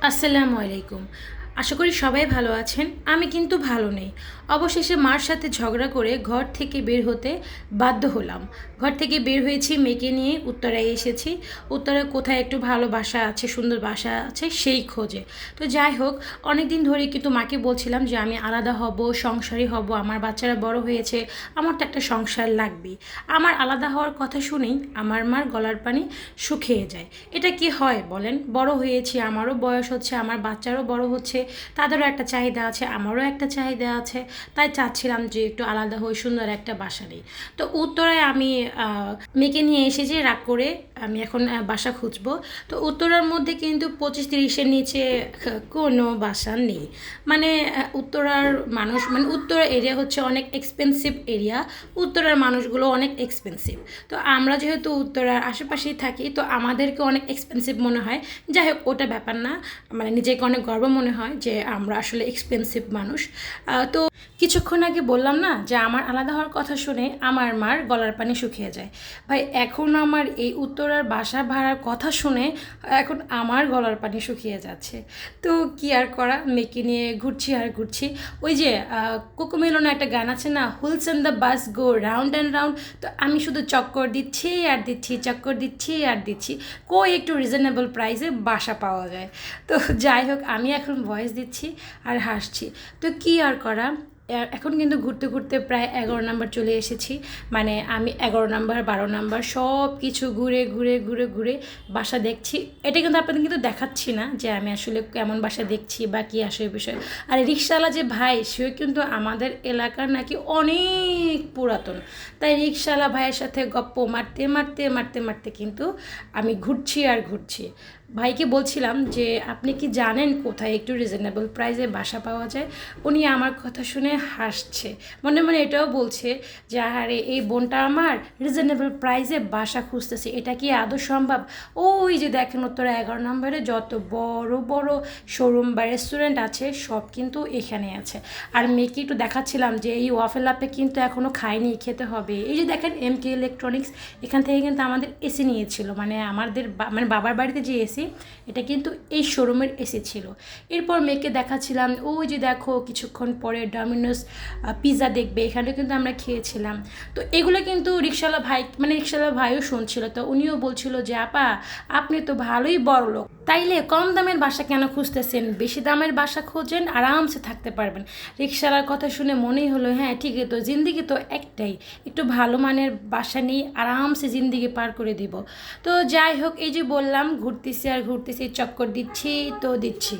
আসসালামু আলাইকুম। আশা করি সবাই ভালো আছেন। আমি কিন্তু ভালো নেই। অবশেষে মার সাথে ঝগড়া করে ঘর থেকে বের হতে বাধ্য হলাম। ঘর থেকে বের হয়েছি মেয়েকে নিয়ে, উত্তরায় এসেছি। উত্তরায় কোথায় একটু ভালো বাসা আছে, সুন্দর বাসা আছে সেই খোঁজে। তো যাই হোক, অনেক দিন ধরে কিন্তু মাকে বলছিলাম যে আমি আলাদা হব, সংসারী হব, আমার বাচ্চারা বড় হয়েছে, আমার তো একটা সংসার লাগবে। আমার আলাদা হওয়ার কথা শুনেই আমার মার গলার পানি শুকিয়ে যায়। এটা কি হয় বলেন? বড় হয়েছি, আমারও বয়স হচ্ছে, আমার বাচ্চারও বড় হচ্ছে, তাদেরও একটা চাহিদা আছে, আমারও একটা চাহিদা আছে। তাই চাচ্ছিলাম যে একটু আলাদা হয়ে সুন্দর একটা বাসা নেই। তো উত্তরায় আমি মেয়েকে নিয়ে এসেছি রাগ করে। আমি এখন বাসা খুঁজবো। তো উত্তরার মধ্যে কিন্তু 25-30-এর নিচে কোনো বাসা নেই। মানে উত্তরার মানুষ, মানে উত্তরা এরিয়া হচ্ছে অনেক এক্সপেন্সিভ এরিয়া। উত্তরার মানুষগুলো অনেক এক্সপেন্সিভ। তো আমরা যেহেতু উত্তরার আশেপাশেই থাকি, তো আমাদেরকে অনেক এক্সপেন্সিভ মনে হয়। যাই হোক, ওটা ব্যাপার না। মানে নিজেকে অনেক গর্ব মনে হয় যে আমরা আসলে এক্সপেন্সিভ মানুষ। তো কিছুক্ষণ আগে বললাম না যে আমার আলাদা হওয়ার কথা শুনে আমার মার গলার পানি শুকিয়ে যায়। ভাই, এখন আমার এই উত্তরার বাসা ভাড়ার কথা শুনে এখন আমার গলার পানি শুকিয়ে যাচ্ছে। তো কি আর করা, মেয়েকে নিয়ে ঘুরছি আর ঘুরছি। ওই যে কোকোমেলনে একটা গান আছে না, wheels and the bus go round and round. তো আমি শুধু চক্কর দিচ্ছি আর দিচ্ছি, চক্কর দিচ্ছি আর দিচ্ছি, কই একটু রিজনেবল প্রাইসে বাসা পাওয়া যায়। তো যাই হোক, আমি এখন ভয়েস দিচ্ছি আর হাসছি। তো কি আর করা, এখন কিন্তু ঘুরতে ঘুরতে প্রায় 11 নাম্বার চলে এসেছি। মানে আমি 11 নাম্বার 12 নাম্বার সব কিছু ঘুরে ঘুরে ঘুরে ঘুরে বাসা দেখছি। এটা কিন্তু আপনাদের কিন্তু দেখাচ্ছি না যে আমি আসলে কেমন বাসা দেখছি বা কী আসে বিষয়। আর রিক্সাওয়ালা যে ভাই, সেও কিন্তু আমাদের এলাকার নাকি অনেক পুরাতন। তাই রিক্সাওয়ালা ভাইয়ের সাথে গপ্প মারতে মারতে মারতে মারতে কিন্তু আমি ঘুরছি আর ঘুরছি। ভাইকে বলছিলাম যে আপনি কি জানেন কোথায় একটু রিজনেবল প্রাইসে বাসা পাওয়া যায়? উনি আমার কথা শুনে হাসছে, মনে মনে এটাও বলছে যে আরে এই বোনটা আমার রিজনেবল প্রাইসে বাসা খুঁজতেছে, এটা কি আদৌ সম্ভব? ওই যে দেখেন উত্তরা 11 নম্বরে যত বড় বড় শোরুম বা রেস্টুরেন্ট আছে সব কিন্তু এখানে আছে। আর মেয়েকে একটু দেখাচ্ছিলাম যে এই ওয়াফেল আপে কিন্তু এখনও খাইনি, খেতে হবে। এই যে দেখেন MK ইলেকট্রনিক্স, এখান থেকে কিন্তু আমাদের এসি নিয়েছিল, মানে আমাদের মানে বাবার বাড়িতে যে এসি, এটা কিন্তু এই শোরুমের এসি ছিল। এরপর মেয়েকে দেখাচ্ছিলাম, ওই যে দেখো কিছুক্ষণ পরে ডমিনোস পিৎজা দেখবে, এখানে কিন্তু আমরা খেয়েছিলাম। তো এগুলো কিন্তু রিক্সাওয়ালা ভাই, মানে রিক্সাওয়ালা ভাইও শুনছিল। তো উনিও বলছিল যে আপা, আপনি তো ভালোই বড় লোক, তাইলে কম দামের বাসা কেন খুঁজতেছেন? বেশি দামের বাসা খোঁজেন, আরামসে থাকতে পারবেন। রিক্সাওয়ালার কথা শুনে মনেই হলো হ্যাঁ ঠিকই তো, জিন্দিগি তো একটাই, একটু ভালো মানের বাসা নিয়ে আরামসে জিন্দিগি পার করে দিব। তো যাই হোক, এই যে বললাম ঘুরতেছি আর ঘুরতেছি, চক্কর দিচ্ছি তো দিচ্ছি।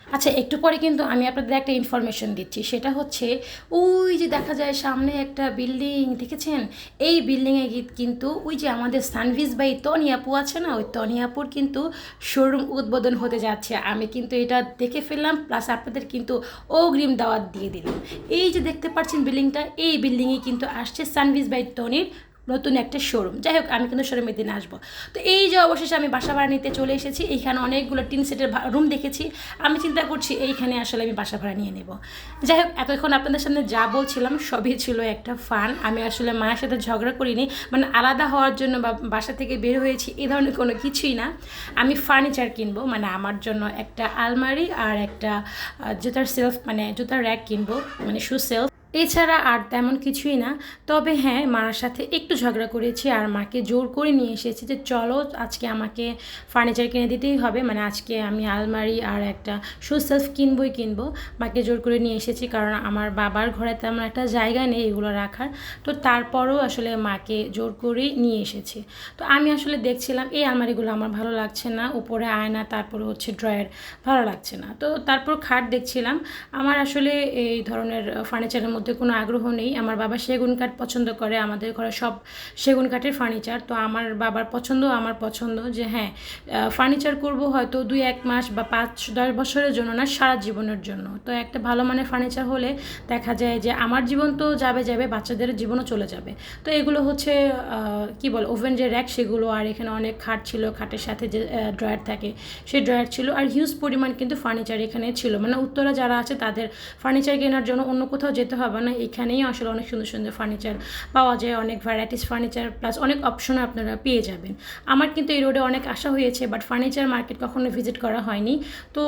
আচ্ছা, একটু পরে কিন্তু আমি আপনাদের একটা ইনফরমেশন দিচ্ছি। সেটা হচ্ছে ওই যে দেখা যায় সামনে একটা বিল্ডিং, দেখেছেন? এই বিল্ডিংয়ে কিন্তু ওই যে আমাদের সানভিজ বাই তনি আপু আছে না, ওই তনি আপুর কিন্তু শোরুম উদ্বোধন হতে যাচ্ছে। আমি কিন্তু এটা দেখে ফেললাম, প্লাস আপনাদের কিন্তু অগ্রিম দাওয়াত দিয়ে দিলাম। এই যে দেখতে পাচ্ছেন বিল্ডিংটা, এই বিল্ডিংয়ে কিন্তু আসছে সানভিজ বাই তনির নতুন একটা শোরুম। যাই হোক, আমি কিন্তু শোরুমের দিনে আসবো। তো এই যে অবশেষে আমি বাসা ভাড়া নিতে চলে এসেছি। এইখানে অনেকগুলো টিন সেটের রুম দেখেছি। আমি চিন্তা করছি এইখানে আসলে আমি বাসা ভাড়া নিয়ে নেব। যাই হোক, এতক্ষণ আপনাদের সামনে যা বলছিলাম সবই ছিল একটা ফান। আমি আসলে মায়ের সাথে ঝগড়া করিনি, মানে আলাদা হওয়ার জন্য বা বাসা থেকে বের হয়েছি এই ধরনের কোনো কিছুই না। আমি ফার্নিচার কিনবো, মানে আমার জন্য একটা আলমারি আর একটা জুতার সেলফ, মানে জুতার র্যাক কিনবো, মানে শু সেলফ। এছাড়া আর তেমন কিছুই না। তবে হ্যাঁ, মার সাথে একটু ঝগড়া করেছি আর মাকে জোর করে নিয়ে এসেছি যে চলো আজকে আমাকে ফার্নিচার কিনে দিতেই হবে, মানে আজকে আমি আলমারি আর একটা শু সেলফ কিনবই কিনবো। মাকে জোর করে নিয়ে এসেছি কারণ আমার বাবার ঘরে তেমন একটা জায়গা নেই এগুলো রাখার। তো তারপরও আসলে মাকে জোর করেই নিয়ে এসেছি। তো আমি আসলে দেখছিলাম এই আলমারিগুলো আমার ভালো লাগছে না, উপরে আয়না, তারপরে হচ্ছে ড্রয়ার, ভালো লাগছে না। তো তারপর খাট দেখছিলাম। আমার আসলে এই ধরনের ফার্নিচারের মধ্যে কোনো আগ্রহ নেই। আমার বাবা সেগুন কাঠ পছন্দ করে, আমাদের ঘরে সব সেগুন কাঠের ফার্নিচার। তো আমার বাবার পছন্দ, আমার পছন্দ যে হ্যাঁ ফার্নিচার করব হয়তো 2-1 মাস বা 5-10 বছরের জন্য না, সারা জীবনের জন্য। তো একটা ভালো মানের ফার্নিচার হলে দেখা যায় যে আমার জীবন তো যাবে যাবে, বাচ্চাদের জীবনও চলে যাবে। তো এগুলো হচ্ছে কি বল, ওভেন যে র্যাক সেগুলো, আর এখানে অনেক খাট ছিল, খাটের সাথে যে ড্রয়ার থাকে সেই ড্রয়ার ছিল, আর হিউজ পরিমাণ কিন্তু ফার্নিচার এখানে ছিল। মানে উত্তরা যারা আছে তাদের ফার্নিচার কেনার জন্য অন্য কোথাও যেতে হবে হবে না, এখানেই আসলে অনেক সুন্দর সুন্দর ফার্নিচার পাওয়া যায়, অনেক ভ্যারাইটিস ফার্নিচার প্লাস অনেক অপশনও আপনারা পেয়ে যাবেন। আমার কিন্তু এই রোডে অনেক আসা হয়েছে, বাট ফার্নিচার মার্কেট কখনো ভিজিট করা হয়নি। তো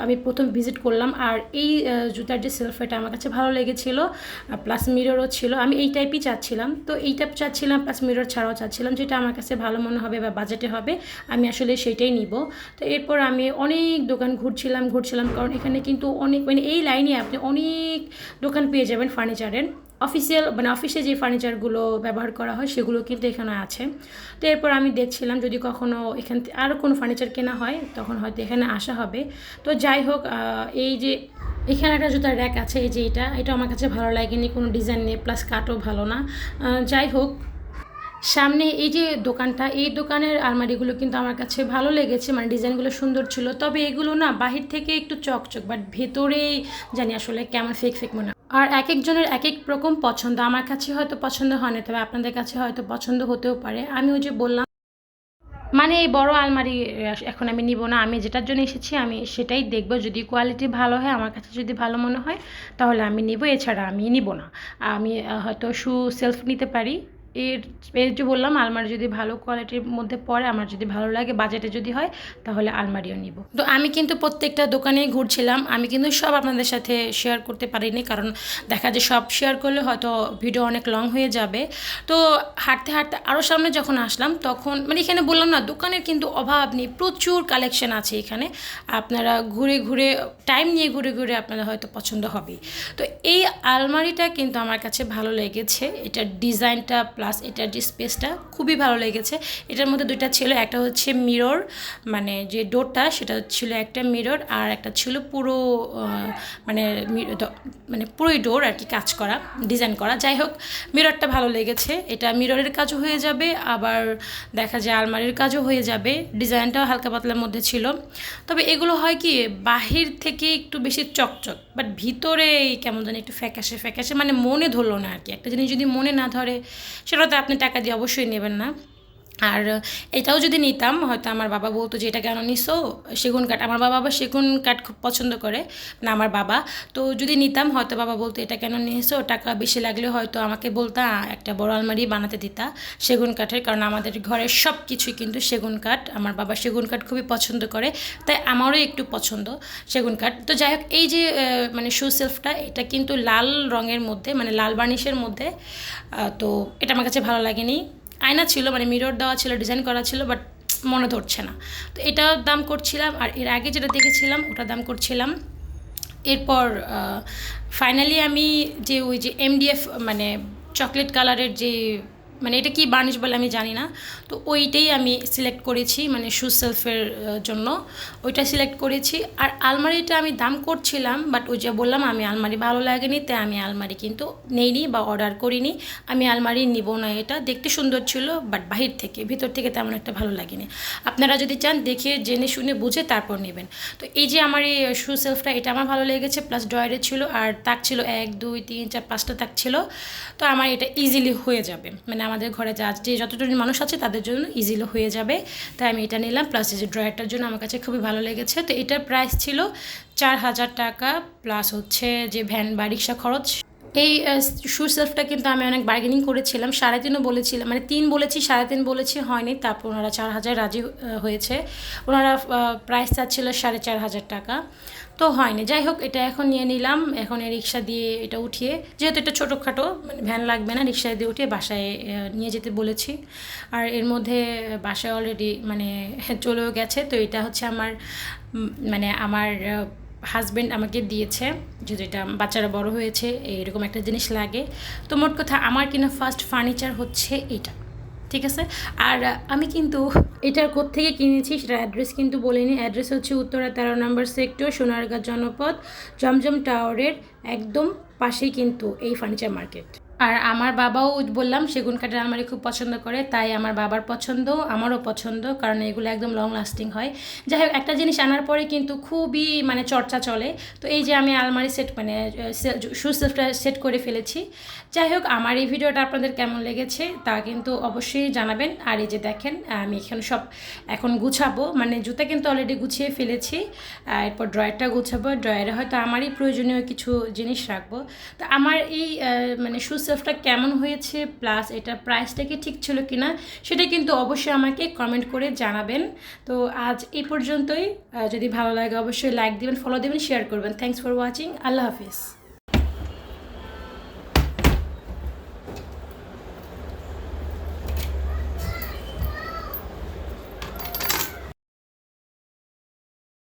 আমি প্রথম ভিজিট করলাম, আর এই জুতার যে সেলফ এটা আমার কাছে ভালো লেগেছিলো, প্লাস মিররও ছিল। আমি এই টাইপই চাচ্ছিলাম, তো এই টাইপ চাচ্ছিলাম প্লাস মিরর ছাড়াও চাচ্ছিলাম, যেটা আমার কাছে ভালো মনে হবে বা বাজেটে হবে আমি আসলে সেটাই নিব। তো এরপর আমি অনেক দোকান ঘুরছিলাম কারণ এখানে কিন্তু অনেক মানে এই লাইনে আপনি অনেক দোকান পেয়ে যাবেন ফার্নিচারের। অফিসিয়াল মানে অফিসে যে ফার্নিচারগুলো ব্যবহার করা হয় সেগুলো কিন্তু এখানে আছে। তো এরপর আমি দেখছিলাম যদি কখনও এখান থেকে আরও কোনো ফার্নিচার কেনা হয় তখন হয়তো এখানে আসা হবে। তো যাই হোক, এই যে এখানে একটা জুতার র্যাক আছে, এই যে এটা আমার কাছে ভালো লাগেনি, কোনো ডিজাইন নেই প্লাস কাটও ভালো না। যাই হোক, সামনে এই যে দোকানটা, এই দোকানের আলমারিগুলো কিন্তু আমার কাছে ভালো লেগেছে, মানে ডিজাইনগুলো সুন্দর ছিল। তবে এগুলো না বাহির থেকে একটু চকচক, বাট ভেতরেই জানি আসলে কেমন ফেক ফেক মনে হয়। আর এক একজনের এক এক রকম পছন্দ, আমার কাছে হয়তো পছন্দ হয় না, তবে আপনাদের কাছে হয়তো পছন্দ হতেও পারে। আমি ওই যে বললাম মানে এই বড় আলমারি এখন আমি নিব না, আমি যেটার জন্য এসেছি আমি সেটাই দেখব, যদি কোয়ালিটি ভালো হয় আমার কাছে যদি ভালো মনে হয় তাহলে আমি নিব, এছাড়া আমি নিব না। আমি হয়তো শু সেলফ নিতে পারি। এর এর যে বললাম আলমারি যদি ভালো কোয়ালিটির মধ্যে পড়ে, আমার যদি ভালো লাগে, বাজেটে যদি হয় তাহলে আলমারিও নিব। তো আমি কিন্তু প্রত্যেকটা দোকানেই ঘুরছিলাম, আমি কিন্তু সব আপনাদের সাথে শেয়ার করতে পারিনি, কারণ দেখা যায় সব শেয়ার করলে হয়তো ভিডিও অনেক লং হয়ে যাবে। তো হাঁটতে হাঁটতে আরও সামনে যখন আসলাম তখন মানে এখানে বললাম না দোকানের কিন্তু অভাব নেই, প্রচুর কালেকশন আছে এখানে। আপনারা ঘুরে ঘুরে টাইম নিয়ে ঘুরে ঘুরে আপনাদের হয়তো পছন্দ হবে। তো এই আলমারিটা কিন্তু আমার কাছে ভালো লেগেছে, এটার ডিজাইনটা প্লাস এটার যে স্পেসটা খুবই ভালো লেগেছে। এটার মধ্যে দুইটা ছিল, একটা হচ্ছে মিরর, মানে যে ডোরটা সেটা ছিল একটা মিরর, আর একটা ছিল পুরো মানে মানে পুরোই ডোর আর কি, কাজ করা ডিজাইন করা। যাই হোক, মিররটা ভালো লেগেছে, এটা মিররের কাজও হয়ে যাবে, আবার দেখা যায় আলমারির কাজও হয়ে যাবে। ডিজাইনটাও হালকা পাতলার মধ্যে ছিল। তবে এগুলো হয় কি বাহির থেকে একটু বেশি চকচক, বাট ভিতরে কেমন জানি একটু ফ্যাকাশে ফ্যাকাশে, মানে মনে ধরলো না আর কি। একটা জিনিস যদি মনে না ধরে সেটাতে আপনি টাকা দিয়ে অবশ্যই নেবেন না। আর এটাও যদি নিতাম হয়তো আমার বাবা বলতো যে এটা কেন নিছো, সেগুন কাঠ, আমার বাবা আবার সেগুন কাঠ খুব পছন্দ করে না আমার বাবা। তো যদি নিতাম হয়তো বাবা বলতো এটা কেন নিয়েছো, টাকা বেশি লাগলে হয়তো আমাকে বলতা একটা বড় আলমারি বানাতে দিতা সেগুন কাঠের, কারণ আমাদের ঘরের সব কিছুই কিন্তু সেগুন কাঠ, আমার বাবা সেগুন কাঠ খুবই পছন্দ করে, তাই আমারও একটু পছন্দ সেগুন কাঠ। তো যাই হোক, এই যে মানে শু সেলফটা এটা কিন্তু লাল রঙের মধ্যে, মানে লাল বার্নিশের মধ্যে। তো এটা আমার কাছে ভালো লাগেনি। আয়না ছিল, মানে মিরর দেওয়া ছিল, ডিজাইন করা ছিল, বাট মনে ধরছে না। তো এটার দাম করছিলাম, আর এর আগে যেটা দেখেছিলাম ওটার দাম করছিলাম। এরপর ফাইনালি আমি যে ওই যে এমডিএফ মানে চকলেট কালারের যে, মানে এটা কি বার্নিশ বলে আমি জানি না, তো ওইটাই আমি সিলেক্ট করেছি মানে শু সেলফের জন্য, ওইটা সিলেক্ট করেছি। আর আলমারিটা আমি দাম করছিলাম, বাট ওই যে বললাম আমি আলমারি ভালো লাগেনি, তাই আমি আলমারি কিন্তু নেইনি বা অর্ডার করিনি। আমি আলমারি নিব না, এটা দেখতে সুন্দর ছিল বাট বাহির থেকে, ভিতর থেকে তেমন একটা ভালো লাগেনি। আপনারা যদি চান দেখে জেনে শুনে বুঝে তারপর নেবেন। তো এই যে আমার এই শু সেলফটা এটা আমার ভালো লেগেছে, প্লাস ড্রয়ারে ছিল, আর তাক ছিল 1 2 3 4 5টা তাক ছিল। তো আমার এটা ইজিলি হয়ে যাবে, মানে আমাদের ঘরে যে যতজন মানুষ আছে তাদের জন্য ইজিলি হয়ে যাবে, তাই আমি এটা নিলাম। প্লাস এই যে ড্রয়ারটার জন্য আমার কাছে খুবই ভালো লেগেছে। তো এটার প্রাইস ছিল 4000 টাকা, প্লাস হচ্ছে যে ভ্যান বা রিক্সা খরচ। এই শু সেলফটা কিন্তু আমি অনেক বার্গেনিং করেছিলাম, 3.5 বলেছিলাম, মানে 3 বলেছি 3.5 বলেছি হয়নি, তারপর ওনারা 4000 রাজি হয়েছে। ওনারা প্রাইস চাচ্ছিল 4500 টাকা, তো হয়নি। যাই হোক, এটা এখন নিয়ে নিলাম, এখন এই রিক্সা দিয়ে এটা উঠিয়ে, যেহেতু এটা ছোটোখাটো মানে ভ্যান লাগবে না, রিক্সায় দিয়ে উঠিয়ে বাসায় নিয়ে যেতে বলেছি। আর এর মধ্যে বাসায় অলরেডি মানে চলেও গেছে। তো এটা হচ্ছে আমার মানে আমার হাজব্যান্ড আমাকে দিয়েছে, যেহেতু এটা বাচ্চারা বড় হয়েছে এরকম একটা জিনিস লাগে। তো মোট কথা আমার কিনা ফার্স্ট ফার্নিচার হচ্ছে এটা, ঠিক আছে। আর আমি কিন্তু এটার কোত্থেকে কিনেছি সেটার অ্যাড্রেস কিন্তু বলিনি। অ্যাড্রেস হচ্ছে উত্তরা 13 নম্বর সেক্টর, সোনারগাঁ জনপদ, জমজম টাওয়ারের একদম পাশেই কিন্তু এই ফার্নিচার মার্কেট। আর আমার বাবাও বললাম সেগুন কাঠের আলমারি খুব পছন্দ করে, তাই আমার বাবার পছন্দ, আমারও পছন্দ, কারণ এগুলো একদম লং লাস্টিং হয়। যাই হোক, একটা জিনিস আনার পরে কিন্তু খুবই মানে চর্চা চলে। তো এই যে আমি আলমারি সেট মানে শু সেটটা সেট করে ফেলেছি। যাই হোক, আমার এই ভিডিওটা আপনাদের কেমন লেগেছে তা কিন্তু অবশ্যই জানাবেন। আর এই যে দেখেন, আমি এখানে সব এখন গুছাবো, মানে জুতা কিন্তু অলরেডি গুছিয়ে ফেলেছি। এরপর ড্রয়ারটা গুছাবো, ড্রয়ারে হয়তো আমারই প্রয়োজনীয় কিছু জিনিস রাখবো। তো আমার এই মানে শু সেলফটা কেমন হয়েছে, প্লাস এটা প্রাইসটা কি ঠিক ছিল কি না, সেটা কিন্তু অবশ্যই আমাকে কমেন্ট করে জানাবেন। তো আজ এই পর্যন্তই। যদি ভালো লাগে অবশ্যই লাইক দিবেন, ফলো দেবেন, শেয়ার করবেন। Thanks for watching. Allah Hafiz.